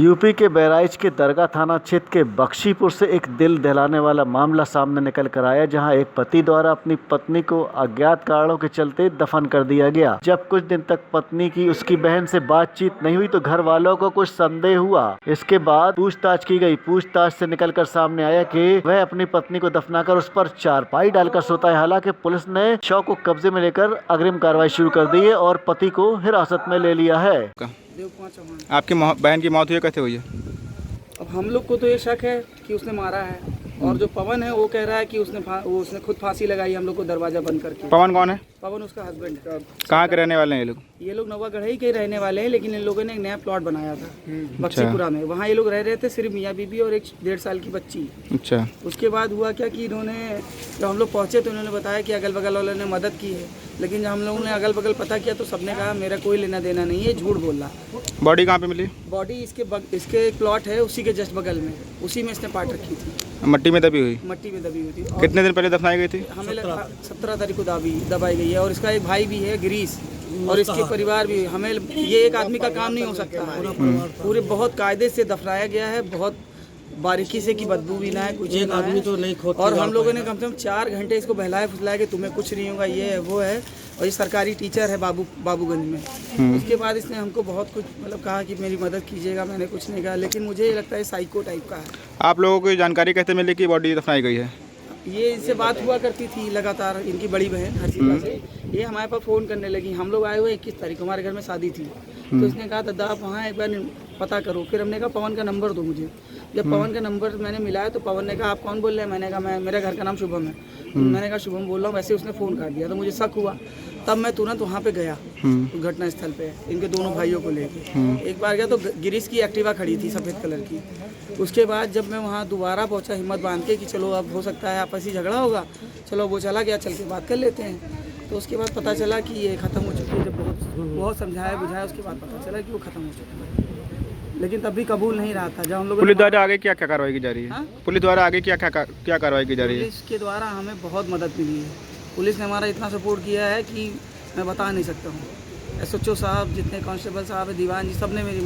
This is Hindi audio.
यूपी के बहराइच के दरगाह थाना क्षेत्र के बख्शीपुर से एक दिल दहलाने वाला मामला सामने निकल कर आया, जहां एक पति द्वारा अपनी पत्नी को अज्ञात कारणों के चलते दफन कर दिया गया। जब कुछ दिन तक पत्नी की उसकी बहन से बातचीत नहीं हुई तो घर वालों को कुछ संदेह हुआ। इसके बाद पूछताछ की गई। पूछताछ से निकलकर सामने आया कि वह अपनी पत्नी को दफनाकर उस पर चारपाई डालकर सोता है। हालांकि पुलिस ने शव को कब्जे में लेकर अग्रिम कार्रवाई शुरू कर दी है और पति को हिरासत में ले लिया है। आपकी बहन की मौत हुई है, कैसे हुई है? अब हम लोग को तो ये शक है कि उसने मारा है, और जो पवन है वो कह रहा है कि उसने खुद फांसी लगाई हम लोग को दरवाजा बंद करके। पवन कौन है? पवन उसका हस्बैंड है। कहाँ के रहने वाले हैं ये लोग नवागढ़ई के रहने वाले हैं, लेकिन इन लोगों ने एक नया प्लॉट बनाया था बख्शीपुरा में। वहाँ ये लोग रह रहे थे, सिर्फ मियाँ बीबी और एक 1.5 साल की बच्ची। अच्छा। उसके बाद हुआ क्या कि इन्होंने, जब हम लोग पहुँचे तो इन्होंने बताया कि अगल बगल वालों ने मदद की है, लेकिन जब हम लोगों ने अगल बगल पता किया तो सबने कहा मेरा कोई लेना देना नहीं है, झूठ बोल रहा। बॉडी कहाँ पे मिली? बॉडी इसके एक प्लॉट है उसी के जस्ट बगल में, उसी में इसने पाट रखी थी। मट्टी में दबी हुई? मट्टी में दबी हुई थी। कितने दिन पहले दफनाई गई थी? हमें 17 तारीख को दबाई गई है, और इसका एक भाई भी है गिरीश, और इसके परिवार भी। हमें ये एक आदमी का काम नहीं हो सकता है, पूरे बहुत कायदे से दफनाया गया है, बहुत बारीकी से, कि बदबू भी ना है, कुछ एक आदमी तो नहीं खोद। और हम लोगों ने कम से कम 4 घंटे इसको बहलाया फुसलाया कि तुम्हें कुछ नहीं होगा, ये है वो है। और ये सरकारी टीचर है बाबूगंज में। उसके बाद इसने हमको बहुत कुछ मतलब कहा कि मेरी मदद कीजिएगा, मैंने कुछ नहीं कहा, लेकिन मुझे ये लगता है साइको टाइप का है। आप लोगों को जानकारी कैसे मिली कि बॉडी दफनाई गई है? ये इससे बात हुआ करती थी लगातार, इनकी बड़ी बहन हर्षिता से। ये हमारे पास फ़ोन करने लगी। हम लोग आए हुए 21 तारीख को, हमारे घर में शादी थी, तो इसने कहा दादा आप वहाँ एक बार पता करो। फिर हमने कहा पवन का नंबर दो मुझे। जब पवन का नंबर मैंने मिलाया तो पवन ने कहा आप कौन बोल रहे हैं? मैंने कहा मेरे घर का नाम शुभम है। मैंने कहा शुभम बोल रहा हूँ। वैसे उसने फ़ोन कर दिया तो मुझे शक हुआ, तब मैं तुरंत वहाँ पे गया घटना स्थल पे, इनके दोनों भाइयों को लेके। एक बार गया तो गिरीश की एक्टिवा खड़ी थी सफ़ेद कलर की। उसके बाद जब मैं वहाँ दोबारा पहुँचा हिम्मत बांध के कि चलो अब हो सकता है आपस ही झगड़ा होगा, चलो वो चला गया, चल के बात कर लेते हैं। तो उसके बाद पता चला कि ये ख़त्म हो चुकी है। जब बहुत समझाया बुझाया उसके बाद पता चला कि वो ख़त्म हो चुका है, लेकिन तब भी कबूल नहीं रहा था। जब हम लोग पुलिस द्वारा आगे क्या कार्रवाई की जा रही है? हाँ? पुलिस द्वारा आगे क्या कार्रवाई की जा रही है? पुलिस के द्वारा हमें बहुत मदद मिली है। पुलिस ने हमारा इतना सपोर्ट किया है कि मैं बता नहीं सकता हूँ। SHO साहब, जितने कांस्टेबल साहब है, दीवान जी, सब ने मेरी